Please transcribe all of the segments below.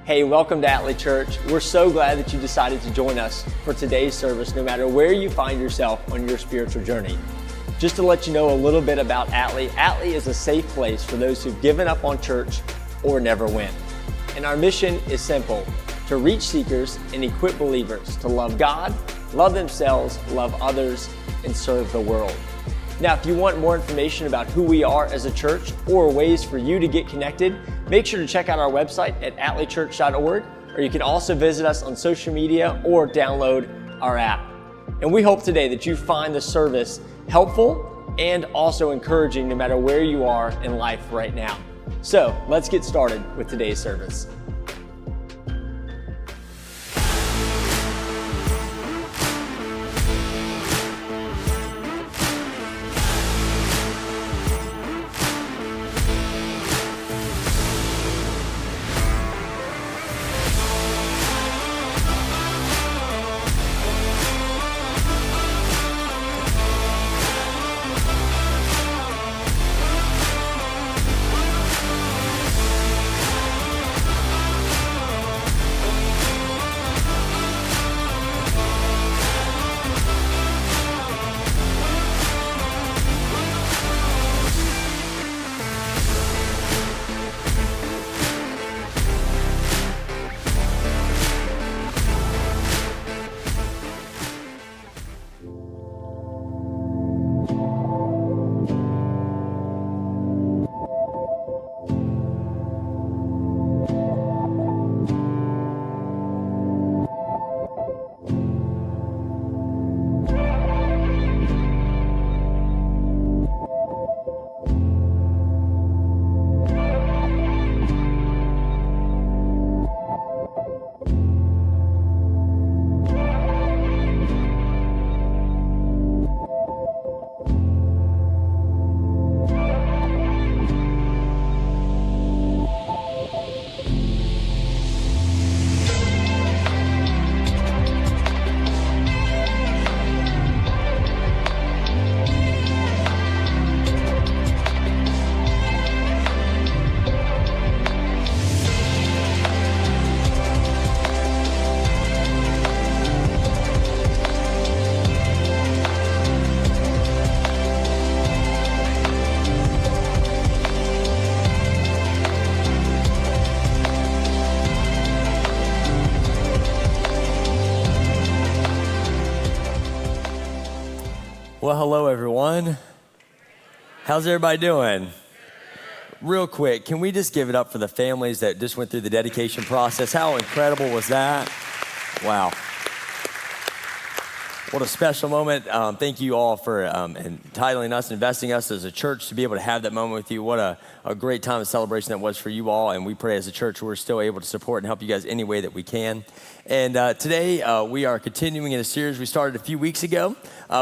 Hey, welcome to Atlee Church. We're so glad that you decided to join us for today's service, no matter where you find yourself on your spiritual journey. Just to let you know a little bit about Atlee, Atlee is a safe place for those who've given up on church or never went. And our mission is simple: to reach seekers and equip believers to love God, love themselves, love others, and serve the world. Now, if you want more information about who we are as a church or ways for you to get connected, make sure to check out our website at atleechurch.org, or you can also visit us on social media or download our app. And we hope today that you find the service helpful and also encouraging no matter where you are in life right now. So let's get started with today's service. Well, hello, everyone. How's everybody doing? Real quick, can we just give it up for the families that just went through the dedication process? How incredible was that? Wow. What a special moment. Thank you all for entitling us, investing us as a church to be able to have that moment with you. What a great time of celebration that was for you all. And we pray as a church we're still able to support and help you guys any way that we can. And today we are continuing in a series we started a few weeks ago.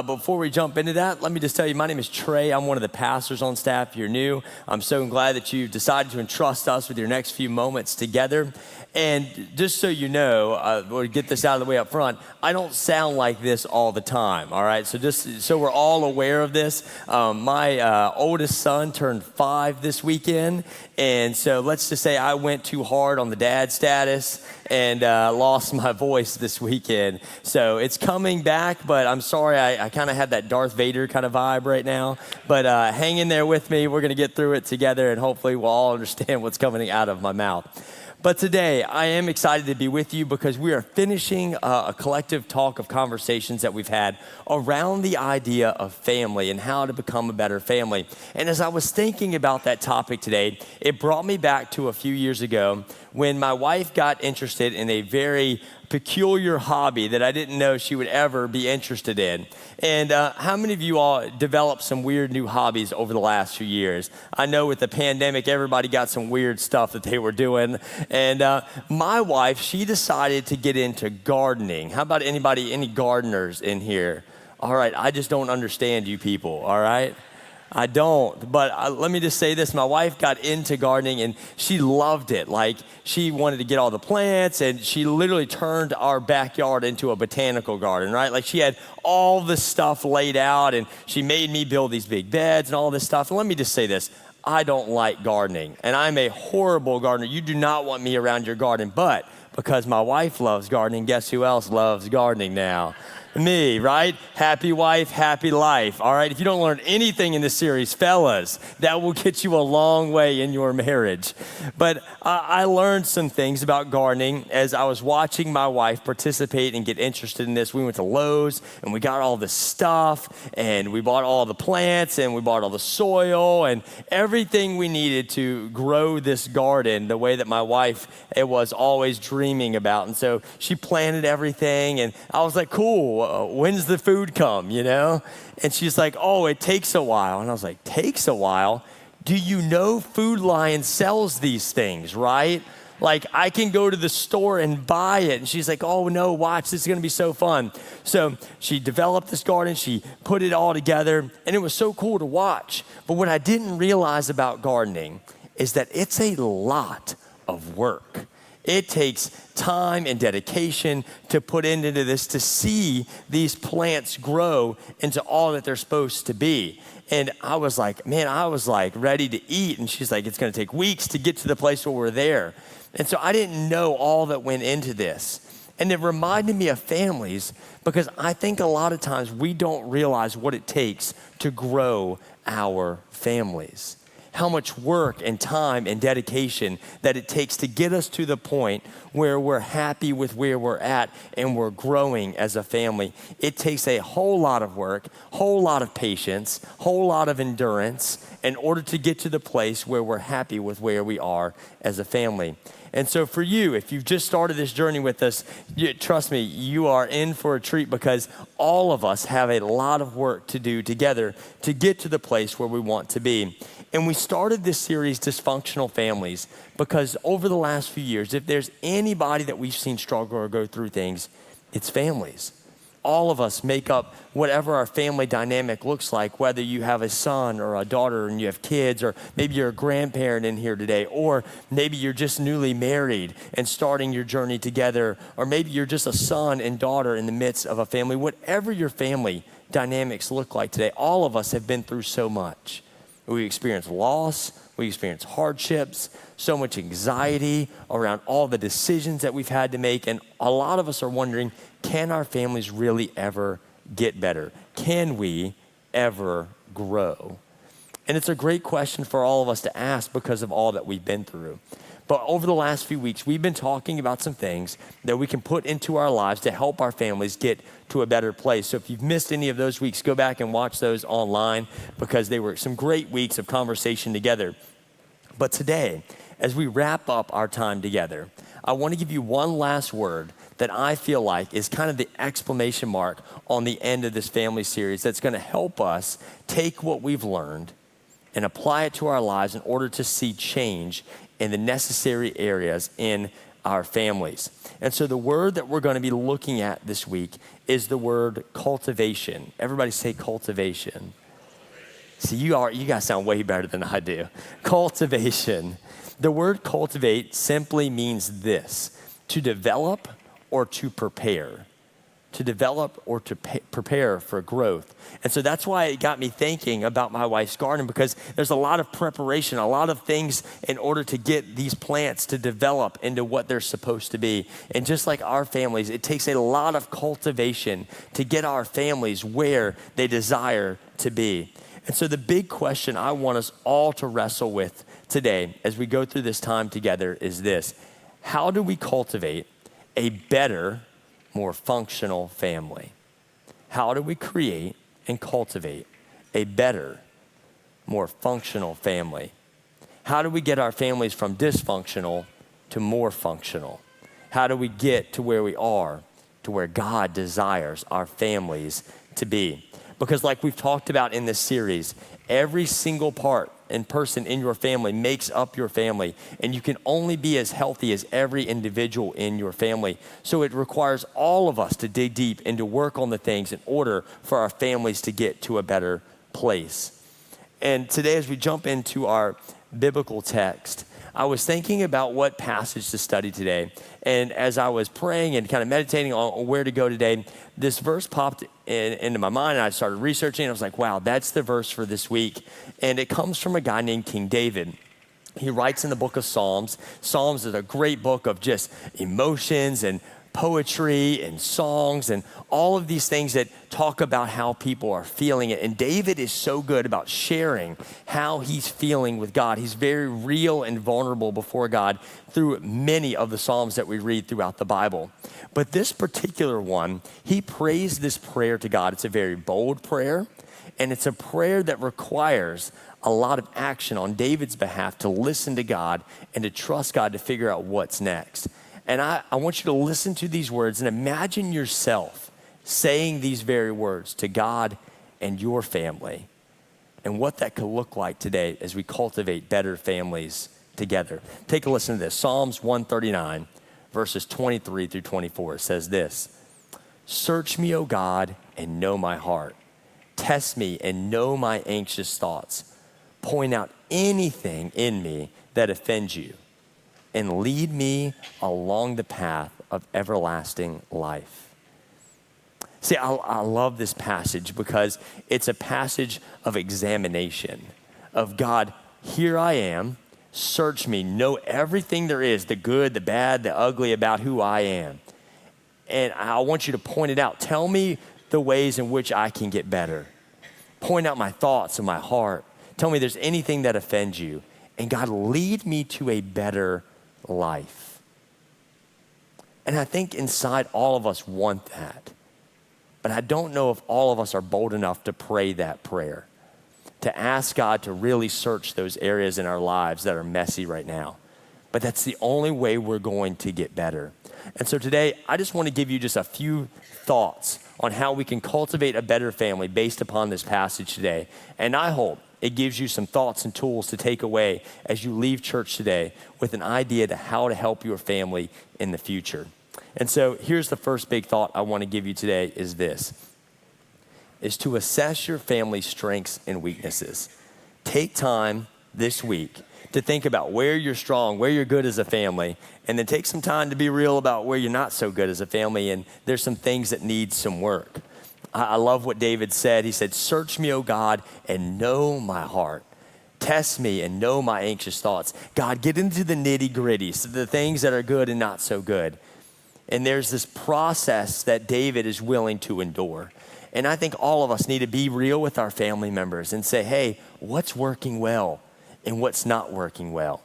Before we jump into that, let me just tell you, my name is Trey. I'm one of the pastors on staff. If you're new, I'm so glad that you've decided to entrust us with your next few moments together. And just so you know, we'll get this out of the way up front, I don't sound like this all the time, all right? So just so we're all aware of this, my oldest son turned 5 this weekend, and so let's just say I went too hard on the dad status and lost my voice this weekend. So it's coming back, but I'm sorry, I kind of have that Darth Vader kind of vibe right now. But hang in there with me. We're going to get through it together, and hopefully we'll all understand what's coming out of my mouth. But today, I am excited to be with you because we are finishing a collective talk of conversations that we've had around the idea of family and how to become a better family. And as I was thinking about that topic today, it brought me back to a few years ago when my wife got interested in a very peculiar hobby that I didn't know she would ever be interested in. And how many of you all developed some weird new hobbies over the last few years? I know with the pandemic, everybody got some weird stuff that they were doing. And my wife, she decided to get into gardening. How about any gardeners in here? All right, I just don't understand you people, all right? I don't, but let me just say this. My wife got into gardening and she loved it. Like, she wanted to get all the plants, and she literally turned our backyard into a botanical garden, right? Like, she had all the stuff laid out, and she made me build these big beds and all this stuff. And let me just say this. I don't like gardening, and I'm a horrible gardener. You do not want me around your garden, but because my wife loves gardening, guess who else loves gardening now? Me, right? Happy wife, happy life. All right, if you don't learn anything in this series, fellas, that will get you a long way in your marriage. But I learned some things about gardening as I was watching my wife participate and get interested in this. We went to Lowe's and we got all the stuff and we bought all the plants and we bought all the soil and everything we needed to grow this garden the way that my wife was always dreaming about. And so she planted everything and I was like, cool. When's the food come, you know? And she's like, oh, it takes a while. And I was like, takes a while? Do you know Food Lion sells these things, right? Like I can go to the store and buy it. And she's like, oh no, watch, this is gonna be so fun. So she developed this garden, she put it all together, and it was so cool to watch. But what I didn't realize about gardening is that it's a lot of work. It takes time and dedication to put into this to see these plants grow into all that they're supposed to be. And I was like, man, I was like ready to eat. And she's like, it's gonna take weeks to get to the place where we're there. And so I didn't know all that went into this. And it reminded me of families because I think a lot of times we don't realize what it takes to grow our families. How much work and time and dedication that it takes to get us to the point where we're happy with where we're at and we're growing as a family. It takes a whole lot of work, whole lot of patience, whole lot of endurance in order to get to the place where we're happy with where we are as a family. And so for you, if you've just started this journey with us, trust me, you are in for a treat because all of us have a lot of work to do together to get to the place where we want to be. And we started this series, Dysfunctional Families, because over the last few years, if there's anybody that we've seen struggle or go through things, it's families. All of us make up whatever our family dynamic looks like, whether you have a son or a daughter and you have kids, or maybe you're a grandparent in here today, or maybe you're just newly married and starting your journey together, or maybe you're just a son and daughter in the midst of a family. Whatever your family dynamics look like today, all of us have been through so much. We experience loss, we experience hardships, so much anxiety around all the decisions that we've had to make, and a lot of us are wondering, can our families really ever get better? Can we ever grow? And it's a great question for all of us to ask because of all that we've been through. But over the last few weeks, we've been talking about some things that we can put into our lives to help our families get to a better place. So if you've missed any of those weeks, go back and watch those online because they were some great weeks of conversation together. But today, as we wrap up our time together, I want to give you one last word that I feel like is kind of the exclamation mark on the end of this family series that's going to help us take what we've learned and apply it to our lives in order to see change in the necessary areas in our families. And so the word that we're going to be looking at this week is the word cultivation. Everybody say cultivation. See, you guys sound way better than I do. Cultivation. The word cultivate simply means this: to develop or to prepare. To develop or to prepare for growth. And so that's why it got me thinking about my wife's garden, because there's a lot of preparation, a lot of things in order to get these plants to develop into what they're supposed to be. And just like our families, it takes a lot of cultivation to get our families where they desire to be. And so the big question I want us all to wrestle with today as we go through this time together is this: how do we cultivate a better, more functional family? How do we create and cultivate a better, more functional family? How do we get our families from dysfunctional to more functional? How do we get to where we are, to where God desires our families to be? Because like we've talked about in this series, every single part and person in your family makes up your family, and you can only be as healthy as every individual in your family. So it requires all of us to dig deep and to work on the things in order for our families to get to a better place. And today, as we jump into our biblical text, I was thinking about what passage to study today. And as I was praying and kind of meditating on where to go today, this verse popped into my mind, and I started researching, and I was like, wow, that's the verse for this week. And it comes from a guy named King David. He writes in the book of Psalms. Psalms is a great book of just emotions and poetry and songs and all of these things that talk about how people are feeling it. And David is so good about sharing how he's feeling with God. He's very real and vulnerable before God through many of the Psalms that we read throughout the Bible. But this particular one, he prays this prayer to God. It's a very bold prayer, and it's a prayer that requires a lot of action on David's behalf to listen to God and to trust God to figure out what's next. And I want you to listen to these words and imagine yourself saying these very words to God and your family and what that could look like today as we cultivate better families together. Take a listen to this. Psalms 139, verses 23 through 24. It says this: "Search me, O God, and know my heart. Test me and know my anxious thoughts. Point out anything in me that offends you, and lead me along the path of everlasting life." See, I love this passage because it's a passage of examination, of God, here I am, search me, know everything there is, the good, the bad, the ugly about who I am. And I want you to point it out. Tell me the ways in which I can get better. Point out my thoughts and my heart. Tell me there's anything that offends you. And God, lead me to a better life. And I think inside all of us want that. But I don't know if all of us are bold enough to pray that prayer, to ask God to really search those areas in our lives that are messy right now. But that's the only way we're going to get better. And so today, I just want to give you just a few thoughts on how we can cultivate a better family based upon this passage today. And I hope it gives you some thoughts and tools to take away as you leave church today with an idea to how to help your family in the future. And so here's the first big thought I want to give you today is this, is to assess your family's strengths and weaknesses. Take time this week to think about where you're strong, where you're good as a family, and then take some time to be real about where you're not so good as a family, and there's some things that need some work. I love what David said. He said, "Search me, O God, and know my heart. Test me and know my anxious thoughts." God, get into the nitty-gritty, so the things that are good and not so good. And there's this process that David is willing to endure. And I think all of us need to be real with our family members and say, hey, what's working well and what's not working well?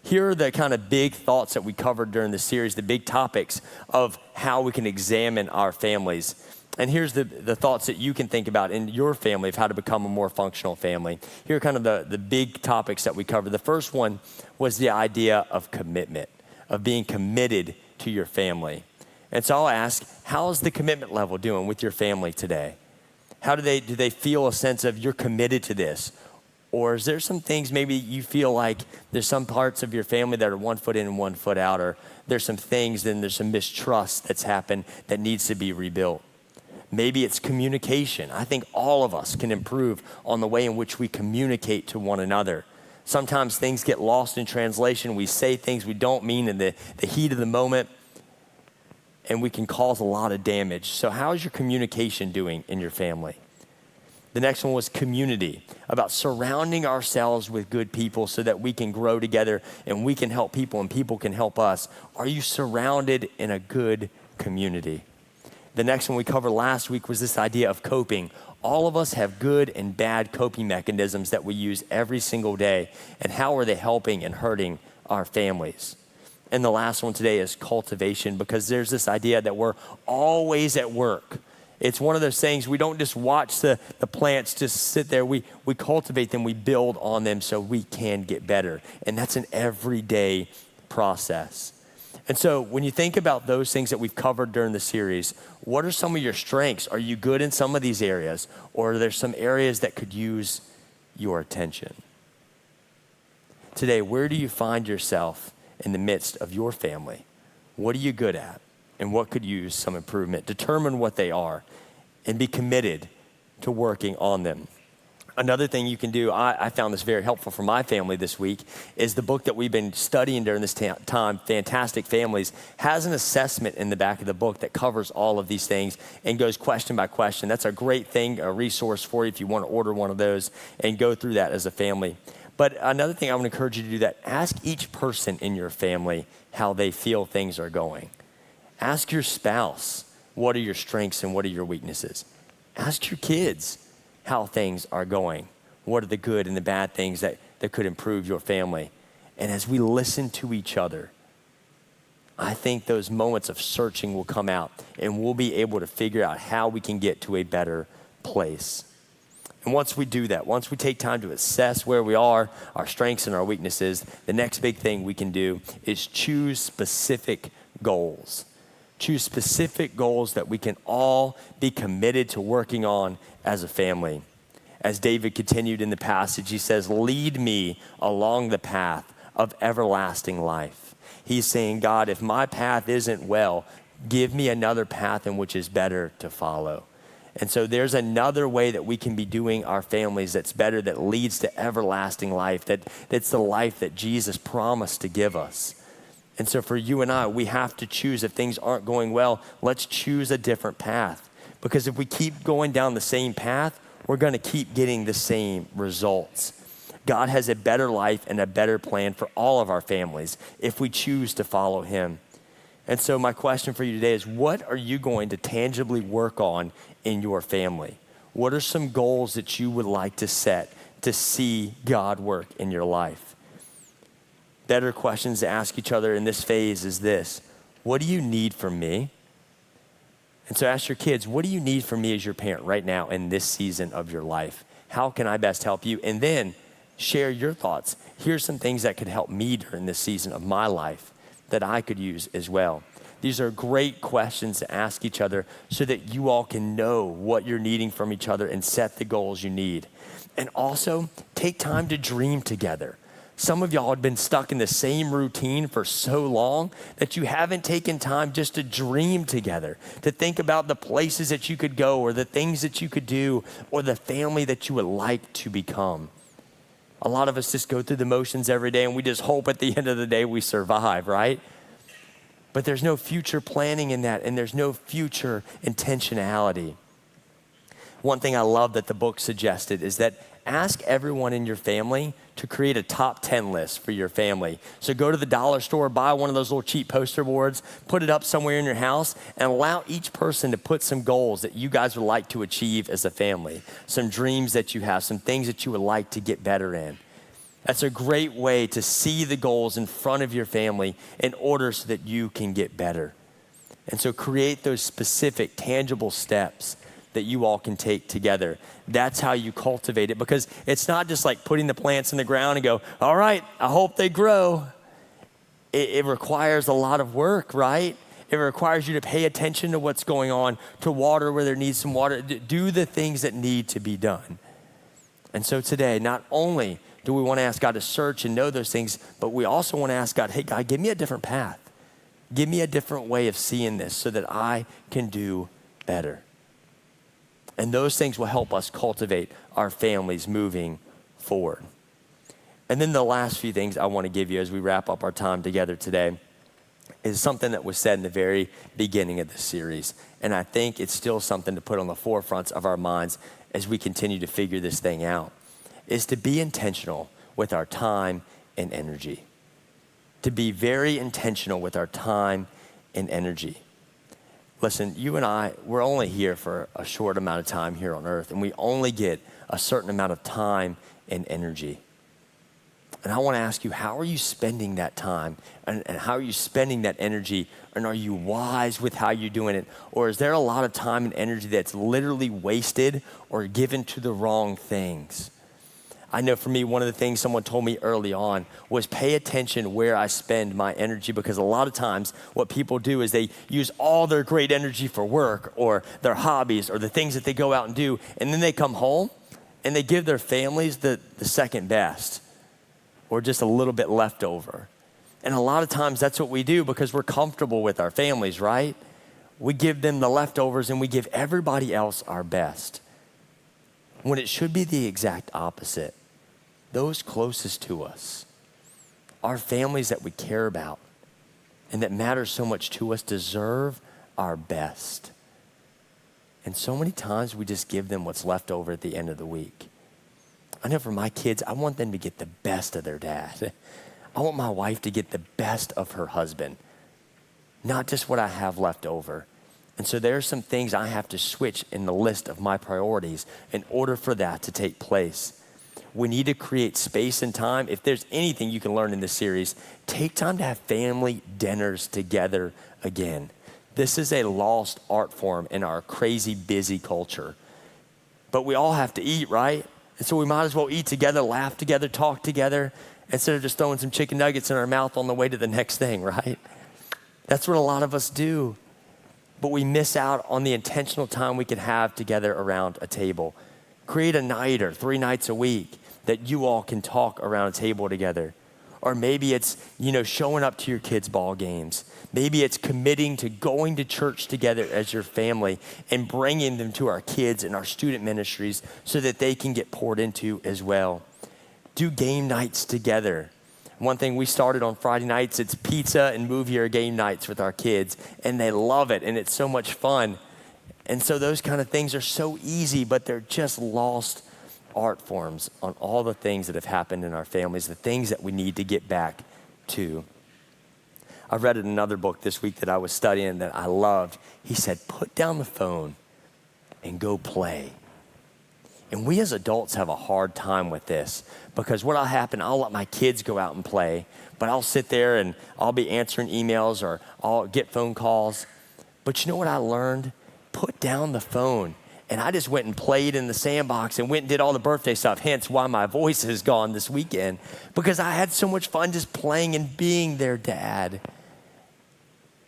Here are the kind of big thoughts that we covered during the series, the big topics of how we can examine our families. And here's the thoughts that you can think about in your family of how to become a more functional family. Here are kind of the big topics that we covered. The first one was the idea of commitment, of being committed to your family. And so I'll ask, how's the commitment level doing with your family today? How do they feel a sense of you're committed to this? Or is there some things maybe you feel like there's some parts of your family that are 1 foot in and 1 foot out, or there's some things, then there's some mistrust that's happened that needs to be rebuilt? Maybe it's communication. I think all of us can improve on the way in which we communicate to one another. Sometimes things get lost in translation. We say things we don't mean in the heat of the moment, and we can cause a lot of damage. So how is your communication doing in your family? The next one was community, about surrounding ourselves with good people so that we can grow together and we can help people and people can help us. Are you surrounded in a good community? The next one we covered last week was this idea of coping. All of us have good and bad coping mechanisms that we use every single day. And how are they helping and hurting our families? And the last one today is cultivation, because there's this idea that we're always at work. It's one of those things, we don't just watch the plants just sit there. We cultivate them, we build on them so we can get better. And that's an everyday process. And so when you think about those things that we've covered during the series, what are some of your strengths? Are you good in some of these areas? Or are there some areas that could use your attention? Today, where do you find yourself in the midst of your family? What are you good at? And what could use some improvement? Determine what they are and be committed to working on them. Another thing you can do, I found this very helpful for my family this week, is the book that we've been studying during this time, Fantastic Families, has an assessment in the back of the book that covers all of these things and goes question by question. That's a great thing, a resource for you if you want to order one of those and go through that as a family. But another thing I would encourage you to do that, ask each person in your family how they feel things are going. Ask your spouse, what are your strengths and what are your weaknesses? Ask your kids how things are going. What are the good and the bad things that could improve your family? And as we listen to each other, I think those moments of searching will come out and we'll be able to figure out how we can get to a better place. And once we do that, once we take time to assess where we are, our strengths and our weaknesses, the next big thing we can do is choose specific goals. Choose specific goals that we can all be committed to working on as a family. As David continued in the passage, he says, lead me along the path of everlasting life. He's saying, God, if my path isn't well, give me another path in which is better to follow. And so there's another way that we can be doing our families that's better, that leads to everlasting life, that's the life that Jesus promised to give us. And so for you and I, we have to choose. If things aren't going well, let's choose a different path. Because if we keep going down the same path, we're going to keep getting the same results. God has a better life and a better plan for all of our families if we choose to follow him. And so my question for you today is, what are you going to tangibly work on in your family? What are some goals that you would like to set to see God work in your life? Better questions to ask each other in this phase is this: what do you need from me? And so ask your kids, what do you need from me as your parent right now in this season of your life? How can I best help you? And then share your thoughts. Here's some things that could help me during this season of my life that I could use as well. These are great questions to ask each other so that you all can know what you're needing from each other and set the goals you need. And also take time to dream together. Some of y'all have been stuck in the same routine for so long that you haven't taken time just to dream together, to think about the places that you could go or the things that you could do or the family that you would like to become. A lot of us just go through the motions every day and we just hope at the end of the day we survive, right? But there's no future planning in that, and there's no future intentionality. One thing I love that the book suggested is that ask everyone in your family to create a top 10 list for your family. So go to the dollar store, buy one of those little cheap poster boards, put it up somewhere in your house, and allow each person to put some goals that you guys would like to achieve as a family, some dreams that you have, some things that you would like to get better in. That's a great way to see the goals in front of your family in order so that you can get better. And so create those specific, tangible steps that you all can take together. That's how you cultivate it, because it's not just like putting the plants in the ground and go, all right, I hope they grow. It requires a lot of work, right? It requires you to pay attention to what's going on, to water where there needs some water, do the things that need to be done. And so today, not only do we want to ask God to search and know those things, but we also want to ask God, hey, God, give me a different path. Give me a different way of seeing this so that I can do better. And those things will help us cultivate our families moving forward. And then the last few things I want to give you as we wrap up our time together today is something that was said in the very beginning of this series. And I think it's still something to put on the forefronts of our minds as we continue to figure this thing out, is to be intentional with our time and energy. To be very intentional with our time and energy. Listen, you and I, we're only here for a short amount of time here on earth, and we only get a certain amount of time and energy. And I want to ask you, how are you spending that time? And how are you spending that energy? And are you wise with how you're doing it? Or is there a lot of time and energy that's literally wasted or given to the wrong things? I know for me, one of the things someone told me early on was pay attention where I spend my energy, because a lot of times what people do is they use all their great energy for work or their hobbies or the things that they go out and do, and then they come home and they give their families the second best or just a little bit left over. And a lot of times that's what we do because we're comfortable with our families, right? We give them the leftovers and we give everybody else our best. when it should be the exact opposite. Those closest to us, our families that we care about and that matter so much to us, deserve our best. And so many times we just give them what's left over at the end of the week. I know for my kids, I want them to get the best of their dad. I want my wife to get the best of her husband, not just what I have left over. And so there are some things I have to switch in the list of my priorities in order for that to take place. We need to create space and time. If there's anything you can learn in this series, take time to have family dinners together again. This is a lost art form in our crazy busy culture. But we all have to eat, right? And so we might as well eat together, laugh together, talk together, instead of just throwing some chicken nuggets in our mouth on the way to the next thing, right? That's what a lot of us do. But we miss out on the intentional time we could have together around a table. Create a night or 3 nights a week that you all can talk around a table together. Or maybe it's, showing up to your kids' ball games. Maybe it's committing to going to church together as your family and bringing them to our kids and our student ministries so that they can get poured into as well. Do game nights together. One thing we started on Friday nights, it's pizza and movie or game nights with our kids, and they love it, and it's so much fun. And so those kind of things are so easy, but they're just lost art forms on all the things that have happened in our families, the things that we need to get back to. I read in another book this week that I was studying that I loved. He said, put down the phone and go play. And we as adults have a hard time with this because what'll happen, I'll let my kids go out and play, but I'll sit there and I'll be answering emails or I'll get phone calls. But you know what I learned? Put down the phone. And I just went and played in the sandbox and went and did all the birthday stuff, hence why my voice is gone this weekend, because I had so much fun just playing and being their dad.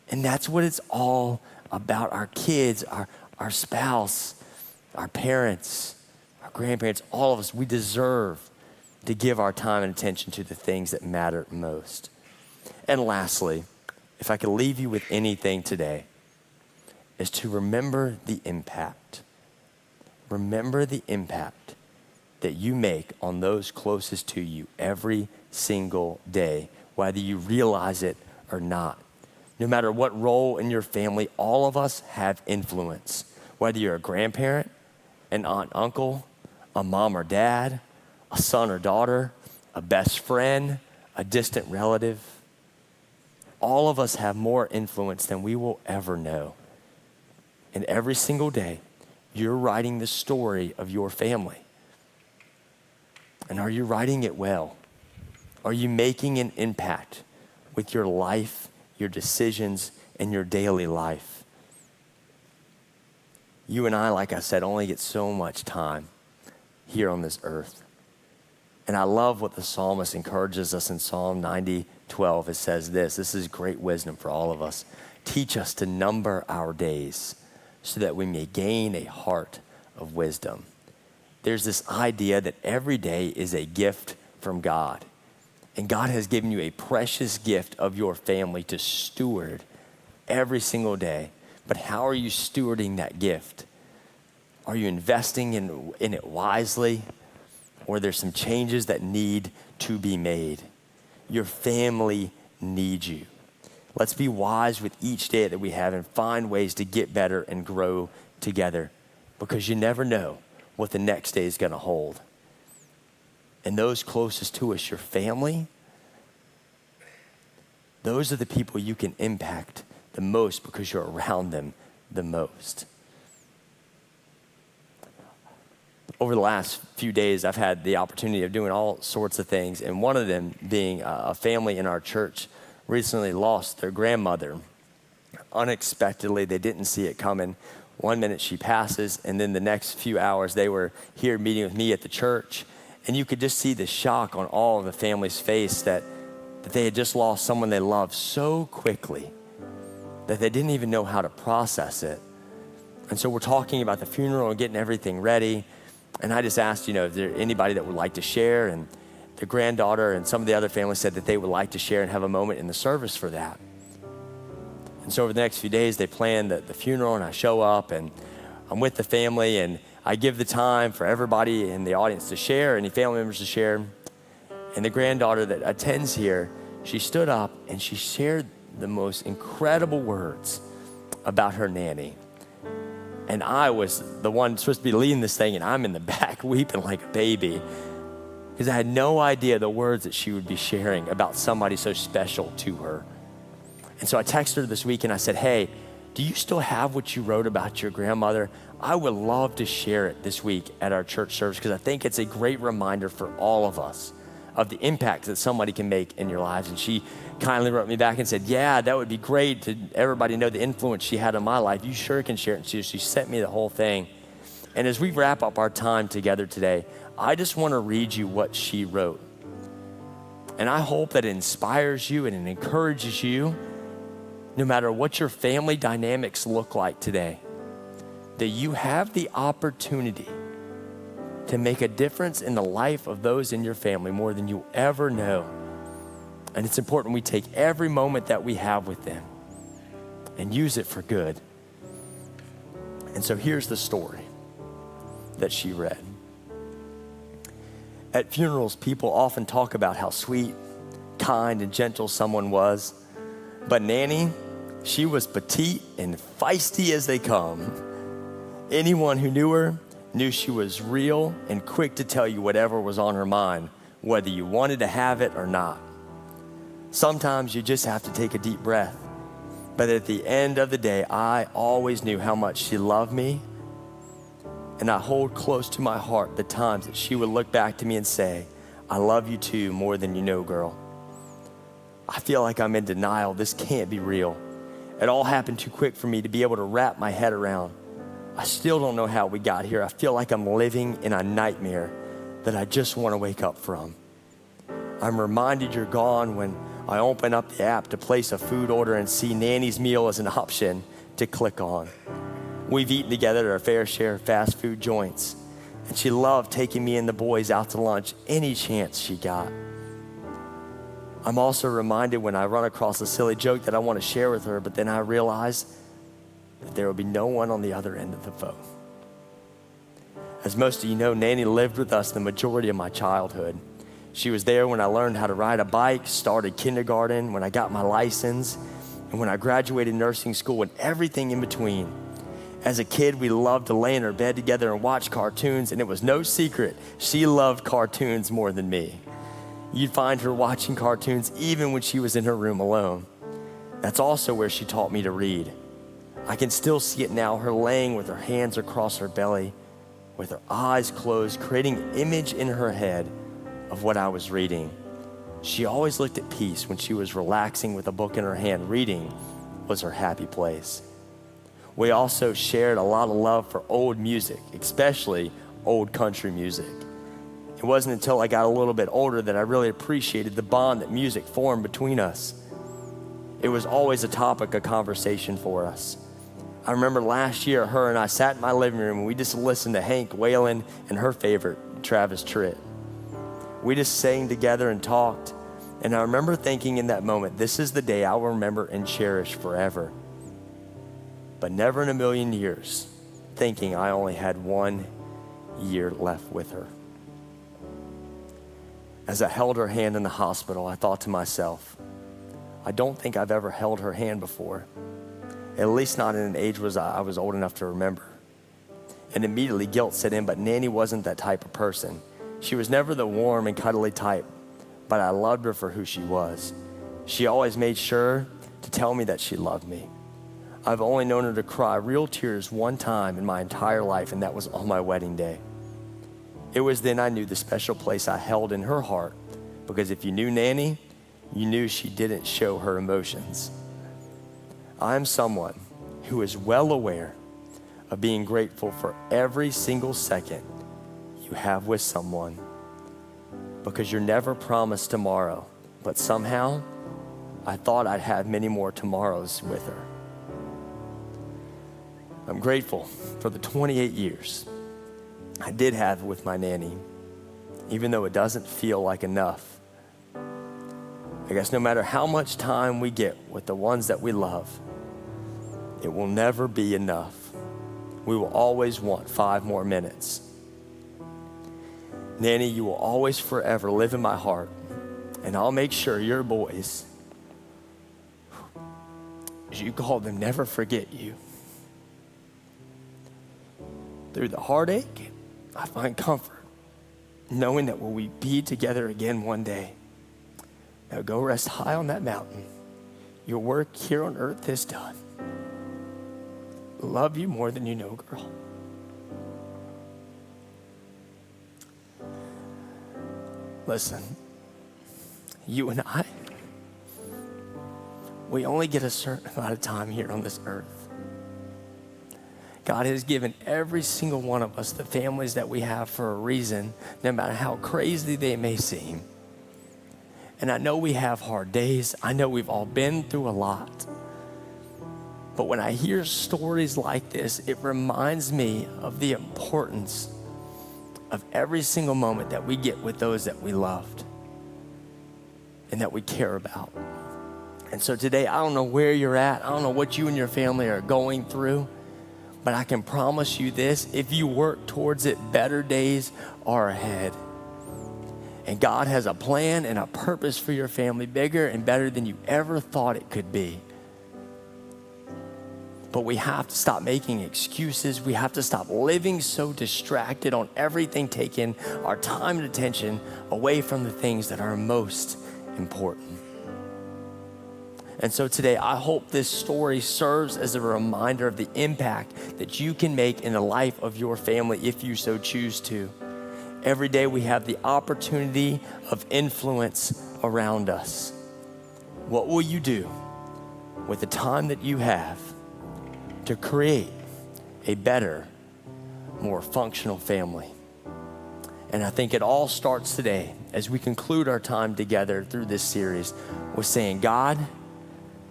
And that's what it's all about. Our kids, our spouse, our parents, our grandparents, all of us, we deserve to give our time and attention to the things that matter most. And lastly, if I could leave you with anything today, is to remember the impact. Remember the impact that you make on those closest to you every single day, whether you realize it or not. No matter what role in your family, all of us have influence. Whether you're a grandparent, an aunt, uncle, a mom or dad, a son or daughter, a best friend, a distant relative. All of us have more influence than we will ever know. And every single day, you're writing the story of your family. And are you writing it well? Are you making an impact with your life, your decisions, and your daily life? You and I, like I said, only get so much time here on this earth. And I love what the psalmist encourages us in Psalm 90:12. It says this is great wisdom for all of us. Teach us to number our days, so that we may gain a heart of wisdom. There's this idea that every day is a gift from God. And God has given you a precious gift of your family to steward every single day. But how are you stewarding that gift? Are you investing in it wisely? Or there's some changes that need to be made? Your family needs you. Let's be wise with each day that we have and find ways to get better and grow together, because you never know what the next day is going to hold. And those closest to us, your family, those are the people you can impact the most because you're around them the most. Over the last few days, I've had the opportunity of doing all sorts of things, and one of them being a family in our church recently lost their grandmother. Unexpectedly, they didn't see it coming. 1 minute she passes, and then the next few hours they were here meeting with me at the church, and you could just see the shock on all of the family's face that they had just lost someone they loved so quickly that they didn't even know how to process it. And so we're talking about the funeral and getting everything ready, and I just asked, is there anybody that would like to share? And the granddaughter and some of the other families said that they would like to share and have a moment in the service for that. And so over the next few days, they planned the funeral, and I show up, and I'm with the family, and I give the time for everybody in the audience to share, any family members to share. And the granddaughter that attends here, she stood up and she shared the most incredible words about her nanny. And I was the one supposed to be leading this thing, and I'm in the back weeping like a baby because I had no idea the words that she would be sharing about somebody so special to her. And so I texted her this week and I said, hey, do you still have what you wrote about your grandmother? I would love to share it this week at our church service because I think it's a great reminder for all of us of the impact that somebody can make in your lives. And she kindly wrote me back and said, yeah, that would be great to everybody know the influence she had on my life. You sure can share it. And she sent me the whole thing. And as we wrap up our time together today, I just want to read you what she wrote. And I hope that it inspires you and it encourages you, no matter what your family dynamics look like today, that you have the opportunity to make a difference in the life of those in your family more than you ever know. And it's important we take every moment that we have with them and use it for good. And so here's the story that she read. At funerals, people often talk about how sweet, kind, and gentle someone was. But Nanny, she was petite and feisty as they come. Anyone who knew her knew she was real and quick to tell you whatever was on her mind, whether you wanted to have it or not. Sometimes you just have to take a deep breath. But at the end of the day, I always knew how much she loved me. And I hold close to my heart the times that she would look back to me and say, I love you too, more than you know, girl. I feel like I'm in denial. This can't be real. It all happened too quick for me to be able to wrap my head around. I still don't know how we got here. I feel like I'm living in a nightmare that I just want to wake up from. I'm reminded you're gone when I open up the app to place a food order and see Nanny's meal as an option to click on. We've eaten together at our fair share of fast food joints, and she loved taking me and the boys out to lunch any chance she got. I'm also reminded when I run across a silly joke that I want to share with her, but then I realize that there will be no one on the other end of the phone. As most of you know, Nanny lived with us the majority of my childhood. She was there when I learned how to ride a bike, started kindergarten, when I got my license, and when I graduated nursing school, and everything in between. As a kid, we loved to lay in our bed together and watch cartoons, and it was no secret, she loved cartoons more than me. You'd find her watching cartoons even when she was in her room alone. That's also where she taught me to read. I can still see it now, her laying with her hands across her belly, with her eyes closed, creating an image in her head of what I was reading. She always looked at peace when she was relaxing with a book in her hand. Reading was her happy place. We also shared a lot of love for old music, especially old country music. It wasn't until I got a little bit older that I really appreciated the bond that music formed between us. It was always a topic of conversation for us. I remember last year, her and I sat in my living room and we just listened to Hank Whalen and her favorite, Travis Tritt. We just sang together and talked. And I remember thinking in that moment, this is the day I will remember and cherish forever. But never in a million years, thinking I only had 1 year left with her. As I held her hand in the hospital, I thought to myself, I don't think I've ever held her hand before, at least not in an age where I was old enough to remember. And immediately guilt set in, but Nanny wasn't that type of person. She was never the warm and cuddly type, but I loved her for who she was. She always made sure to tell me that she loved me. I've only known her to cry real tears one time in my entire life, and that was on my wedding day. It was then I knew the special place I held in her heart, because if you knew Nanny, you knew she didn't show her emotions. I'm someone who is well aware of being grateful for every single second you have with someone, because you're never promised tomorrow, but somehow I thought I'd have many more tomorrows with her. I'm grateful for the 28 years I did have with my Nanny, even though it doesn't feel like enough. I guess no matter how much time we get with the ones that we love, it will never be enough. we will always want 5 more minutes. Nanny, you will always forever live in my heart, and I'll make sure your boys, as you call them, never forget you. Through the heartache, I find comfort knowing that we'll be together again one day. Now go rest high on that mountain. Your work here on earth is done. Love you more than you know, girl. Listen, you and I, we only get a certain amount of time here on this earth. God has given every single one of us the families that we have for a reason, no matter how crazy they may seem. And I know we have hard days. I know we've all been through a lot. But when I hear stories like this, it reminds me of the importance of every single moment that we get with those that we loved and that we care about. And so today, I don't know where you're at. I don't know what you and your family are going through. But I can promise you this, if you work towards it, better days are ahead. And God has a plan and a purpose for your family, bigger and better than you ever thought it could be. But we have to stop making excuses. We have to stop living so distracted on everything, taking our time and attention away from the things that are most important. And so today, I hope this story serves as a reminder of the impact that you can make in the life of your family if you so choose to. Every day we have the opportunity of influence around us. What will you do with the time that you have to create a better, more functional family? And I think it all starts today as we conclude our time together through this series with saying, God,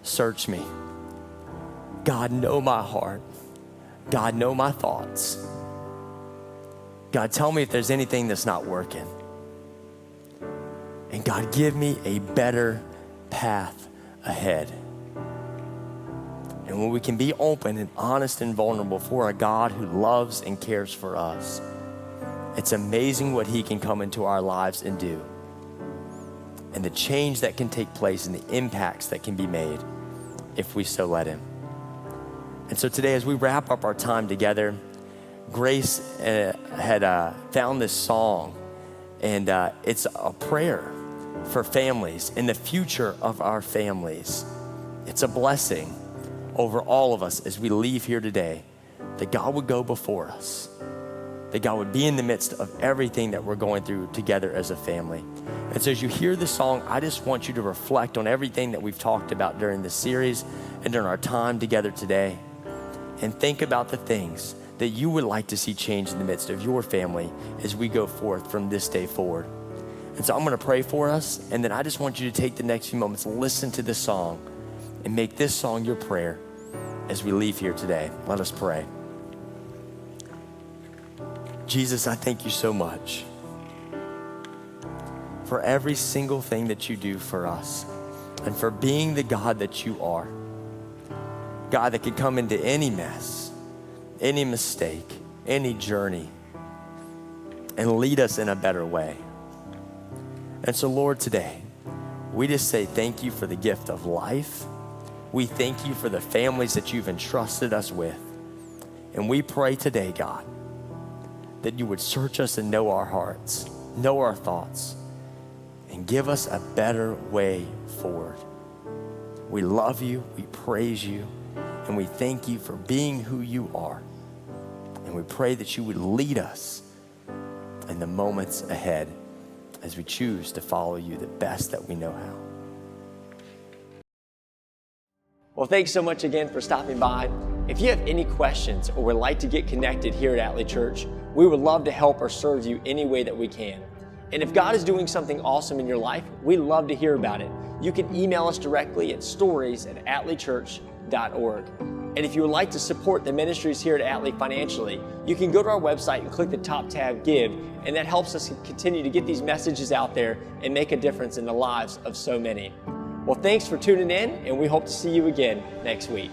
search me. God, know my heart. God, know my thoughts. God, tell me if there's anything that's not working. And God, give me a better path ahead. And when we can be open and honest and vulnerable for a God who loves and cares for us, it's amazing what he can come into our lives and do. And the change that can take place and the impacts that can be made if we so let him. And so today, as we wrap up our time together, Grace had found this song, and it's a prayer for families in the future of our families. It's a blessing over all of us as we leave here today, that God would go before us, that God would be in the midst of everything that we're going through together as a family. And so as you hear the song, I just want you to reflect on everything that we've talked about during this series and during our time together today, and think about the things that you would like to see change in the midst of your family as we go forth from this day forward. And so I'm gonna pray for us, and then I just want you to take the next few moments, listen to this song, and make this song your prayer as we leave here today. Let us pray. Jesus, I thank you so much for every single thing that you do for us, and for being the God that you are. God that can come into any mess, any mistake, any journey, and lead us in a better way. And so, Lord, today, we just say thank you for the gift of life. We thank you for the families that you've entrusted us with. And we pray today, God, that you would search us and know our hearts, know our thoughts, and give us a better way forward. We love you, we praise you, and we thank you for being who you are. And we pray that you would lead us in the moments ahead as we choose to follow you the best that we know how. Well, thanks so much again for stopping by. If you have any questions or would like to get connected here at Atlee Church, we would love to help or serve you any way that we can. And if God is doing something awesome in your life, we'd love to hear about it. You can email us directly at stories@atleechurch.org. And if you would like to support the ministries here at Atlee financially, you can go to our website and click the top tab, Give, and that helps us continue to get these messages out there and make a difference in the lives of so many. Well, thanks for tuning in, and we hope to see you again next week.